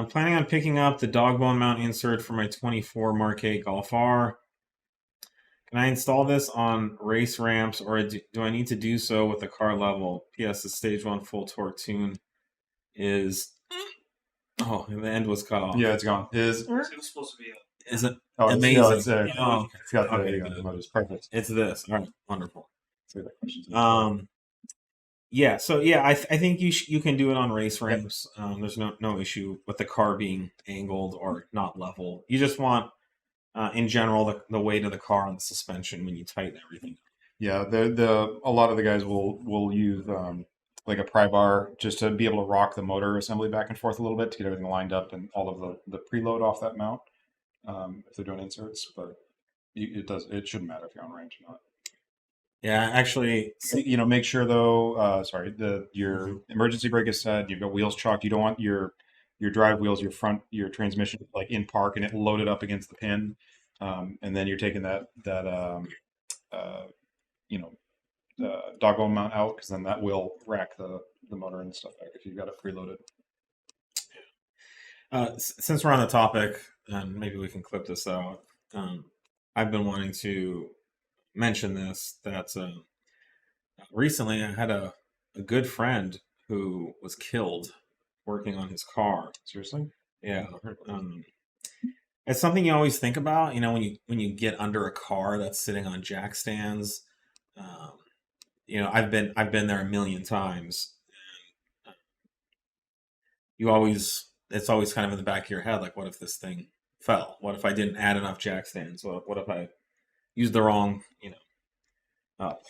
I'm planning on picking up the Dogbone mount insert for my 24 Mark 8 Golf R. Can I install this on race ramps, or do I need to do so with the car level? P.S. The Stage 1 full torque tune is... Oh, and the end was cut off. Yeah, it's gone. It was supposed to be Is it Oh, amazing? It's got Okay, there you go. The motor's perfect. It's this. All right, wonderful. So Yeah, so yeah, I think you can do it on race ramps. There's no issue with the car being angled or not level. You just want, in general, the weight of the car on the suspension when you tighten everything. yeah, a lot of the guys will use like a pry bar just to be able to rock the motor assembly back and forth a little bit to get everything lined up and all of the preload off that mount. If they're doing inserts, but it shouldn't matter if you're on range or not. Yeah, actually, Make sure though. Your emergency brake is set. You've got wheels chalked. You don't want your drive wheels, your transmission like in park and it loaded up against the pin, and then you're taking that Dogbone mount out because then that will rack the motor and stuff back if you've got it preloaded. Since we're on the topic, and maybe we can clip this out. I've been wanting to mention this, that recently I had a good friend who was killed working on his car. Seriously? Yeah. It's something you always think about, when you get under a car that's sitting on jack stands. I've been there a million times. And it's always kind of in the back of your head, like, what if this thing fell? What if I didn't add enough jack stands? What if I used the wrong,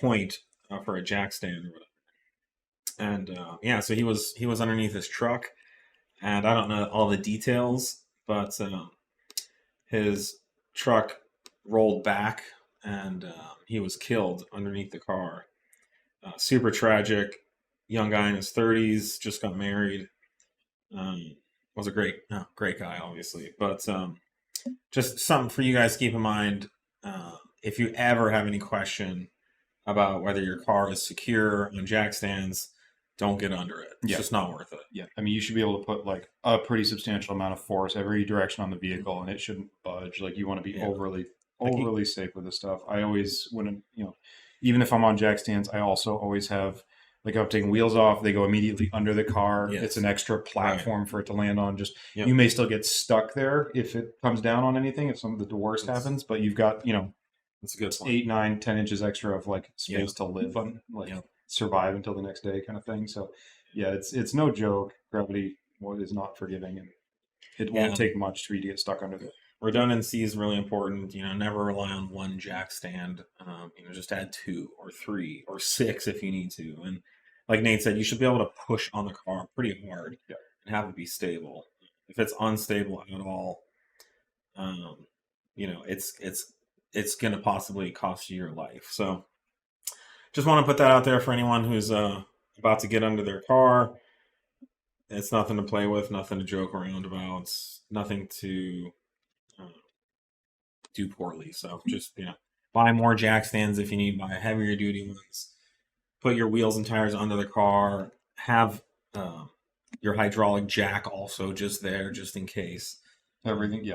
point for a jack stand or whatever? And so he was underneath his truck, and I don't know all the details, but his truck rolled back, and he was killed underneath the car. Super tragic. Young guy in his 30s, just got married. Was a great guy, obviously, but just something for you guys to keep in mind. If you ever have any question about whether your car is secure on jack stands, don't get under it. It's just not worth it. Yeah, I mean, you should be able to put like a pretty substantial amount of force every direction on the vehicle, and it shouldn't budge. Like you want to be overly safe with this stuff. I always, even if I'm on jack stands, I also always have, like, I'm taking wheels off. They go immediately under the car. Yes. It's an extra platform for it to land on. You may still get stuck there if it comes down on anything, if some of the worst happens, but you've got, that's a good point. 8, 9, 10 inches extra of like space to live on, survive until the next day kind of thing. So yeah, it's no joke. Gravity is not forgiving, and it won't take much for you to get stuck under there. Redundancy is really important. Never rely on one jack stand. Just add 2 or 3 or 6 if you need to. And like Nate said, you should be able to push on the car pretty hard and have it be stable. If it's unstable at all, it's going to possibly cost you your life. So just want to put that out there for anyone who's about to get under their car. It's nothing to play with, nothing to joke around about, nothing to do poorly. So just, buy more jack stands if you need, buy heavier duty ones. Put your wheels and tires under the car. Have your hydraulic jack also just there, just in case. Everything,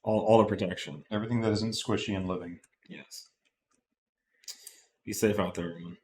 all the protection. Everything that isn't squishy and living. Yes. Be safe out there, everyone.